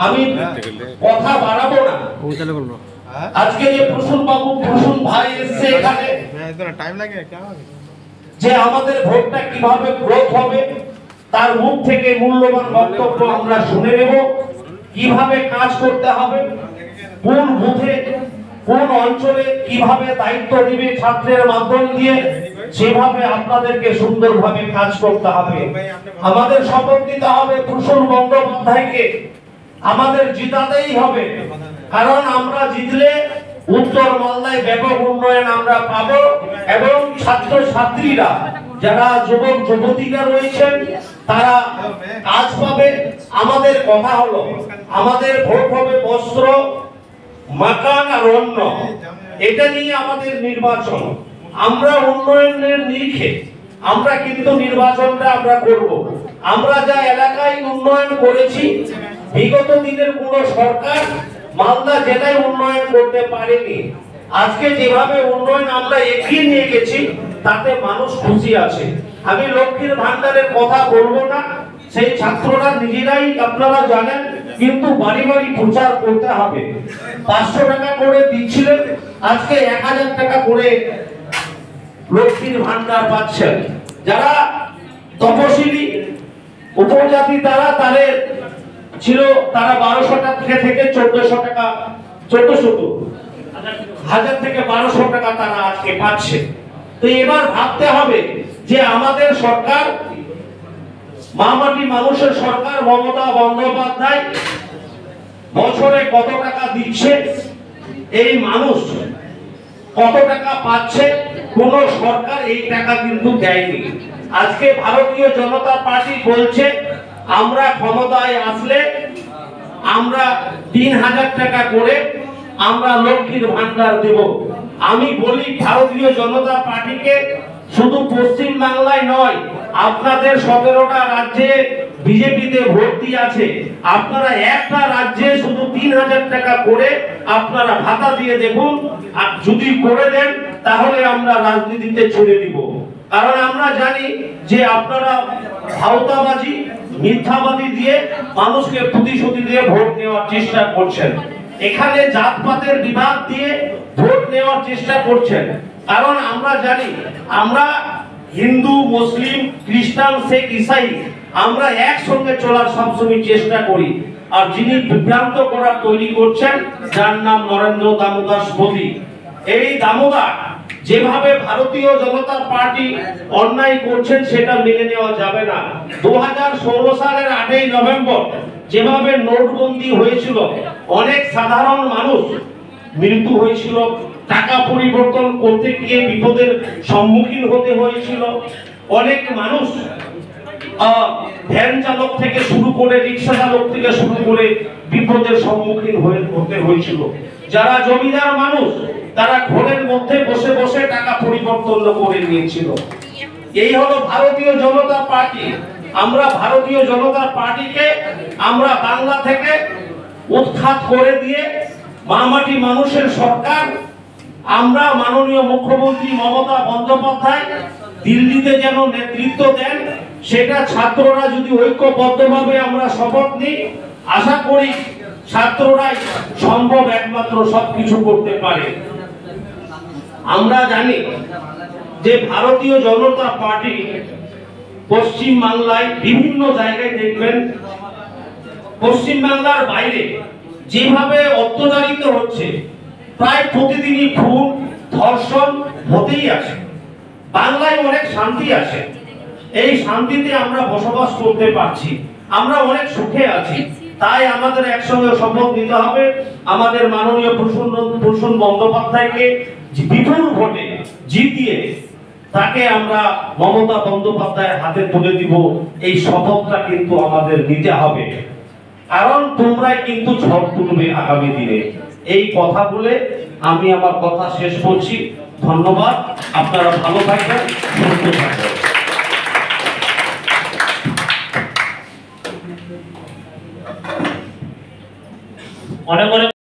আমি কথা বাড়াবো না। আজকে যে প্রসূন বাবু প্রসূন ভাই এসছে এখানে যে আমাদের ভোটটা কিভাবে গ্রোথ হবে তার মুখ থেকে মূল্যবান বক্তব্য আমরা শুনে নেব। কিভাবে কাজ করতে হবে, কোন বুথে কোন অঞ্চলে কিভাবে দায়িত্ব দিবে ছাত্রের মাধ্যম দিয়ে, সেভাবে আপনাদেরকে সুন্দরভাবে কাজ করতে হবে। আমাদের শপথ নিতে হবে প্রসূন বন্দ্যোপাধ্যায়কে আমাদের জিতাতেই হবে, কারণ আমরা জিতলে উত্তর মালদায় ব্যাপক উন্নয়ন আমরা পাবো এবং ছাত্র ছাত্রীরা যারা যুবক যুবতীরা রয়েছেন তারা কাজ পাবে। আমাদের কথা হলো আমাদের ভোট হবে বস্ত্র, মাকান আর অন্ন, এটা নিয়ে আমাদের নির্বাচন। আমরা উন্নয়নের নিরিখে আমরা কিন্তু নির্বাচনটা আমরা করব। আমরা যা এলাকায় উন্নয়ন করেছি বিগত দিনের কোন সরকার মালদা জেলায় উন্নয়ন করতে পারেনি। আজকে যেভাবে উন্নয়ন আমরা এগিয়ে নিয়ে গেছি তাতে মানুষ খুশি আছে। আমি লক্ষ্মীর ভান্ডারের কথা বলবো না, সেই ছাত্ররা নিজেরাই আপনারা জানেন, কিন্তু বাড়ি বাড়ি প্রচার করতে হবে। 500 টাকা করে দিচ্ছিলেন, আজকে 1000 টাকা করে লক্ষ্মীর ভান্ডার পাচ্ছেন। যারা তপশিলি উপজাতি তাদের ছিল তারা 1200 টাকা থেকে 1400 টাকা 1000 থেকে 1200 টাকা তারা আজকে পাচ্ছে। তো এবার ভাবতে হবে যে আমাদের সরকার মামাটি মানুষের সরকার মমতা বন্দ্যোপাধ্যায় বছরে কত টাকা দিচ্ছে, এই মানুষ কত টাকা পাচ্ছে, কোন সরকার এই টাকা কিন্তু দেয়নি। আজকে ভারতীয় জনতা পার্টি বলছে আমরা ক্ষমতায় আসলে আমরা 3000 টাকা করে আমরা লক্ষ্মীর ভান্ডার দেব। আমি বলি ভারতীয় জনতা পার্টিকে শুধু পশ্চিম বাংলায় নয়, আপনাদের 17টা রাজ্যে বিজেপিতে ভর্তি আছে, আপনারা একটা রাজ্যে শুধু 3000 টাকা করে আপনারা ভাতা দিয়ে দেখুন। আর যদি করে দেন তাহলে আমরা রাজনীতিতে ছেড়ে দিব, কারণ আমরা জানি যে আপনারা ভাওতাবাজি মিথ্যাবাদী দিয়ে মানুষকে প্রতিশ্রুতি দিয়ে ভোট নেওয়ার চেষ্টা করছেন। এখানে জাতপাতের বিভাগ দিয়ে ভোট নেওয়ার চেষ্টা করছেন, কারণ আমরা জানি আমরা হিন্দু মুসলিম খ্রিস্টান শেখ ইসাই আমরা একসঙ্গে চলার সবসময় চেষ্টা করি। আর যিনি বিভ্রান্ত করার তৈরি করছেন যার নাম নরেন্দ্র দামোদর মোদী, এই দামোদর যেভাবে ভারতীয় জনতা পার্টি অন্যায় করছেন সেটা মেনে নেওয়া যাবে না। 2016 সালের 8ই নভেম্বর যেভাবে নোটবন্দি হয়েছিল, অনেক সাধারণ মানুষ মৃত্যু হয়েছিল, টাকা পরিবর্তন করতে গিয়ে বিপদের সম্মুখীন হতে হয়েছিল, অনেক মানুষ ভ্যান চালক থেকে শুরু করে রিক্সা চালক থেকে শুরু করে বিপদের সম্মুখীন হতে হয়েছিল। যারা জমিদার মানুষ তারা ঘরের মধ্যে বসে বসে টাকা পরিবর্তন করে নিয়েছিল। এই হলো ভারতীয় জনতা পার্টি। আমরা ভারতীয় জনতা পার্টিকে আমরা বাংলা থেকে উৎখাত করে দিয়ে মামাটি মানুষের সরকার, আমরা মাননীয় মুখ্যমন্ত্রী মমতা বন্দ্যোপাধ্যায় দিল্লিতে যেন নেতৃত্ব দেন, সেটা ছাত্ররা যদি ঐক্যবদ্ধভাবে আমরা শপথ নিই, আশা করি ছাত্ররাই সম্ভব একমাত্র সবকিছু করতে পারে। আমরা জানি যে ভারতীয় জনতা পার্টি পশ্চিম বাংলায় বিভিন্ন জায়গায় দেখবেন, পশ্চিম বাংলার বাইরে যেভাবে অত্যাচারিত হচ্ছে, প্রায় প্রতিদিনই খুন ধর্ষণ হতেই আছে। বাংলায় অনেক শান্তি আছে, এই শান্তিতে আমরা বসবাস করতে পারছি, আমরা অনেক সুখে আছি। তাই আমাদের একসঙ্গে শপথ নিতে হবে আমাদের মাননীয় প্রসূন বন্দ্যোপাধ্যায়কে বিপুল ভোটে জিতিয়ে তাকে আমরা মমতা বন্দ্যোপাধ্যায়ের হাতে তুলে দিব। এই শপথটা কিন্তু আমাদের নিতে হবে, কারণ তোমরাই কিন্তু ঝড় তুলবে আগামী দিনে। এই কথা বলে আমি আমার কথা শেষ করছি। ধন্যবাদ, আপনারা ভালো থাকবেন, সুস্থ থাকবেন। অনেক অনেক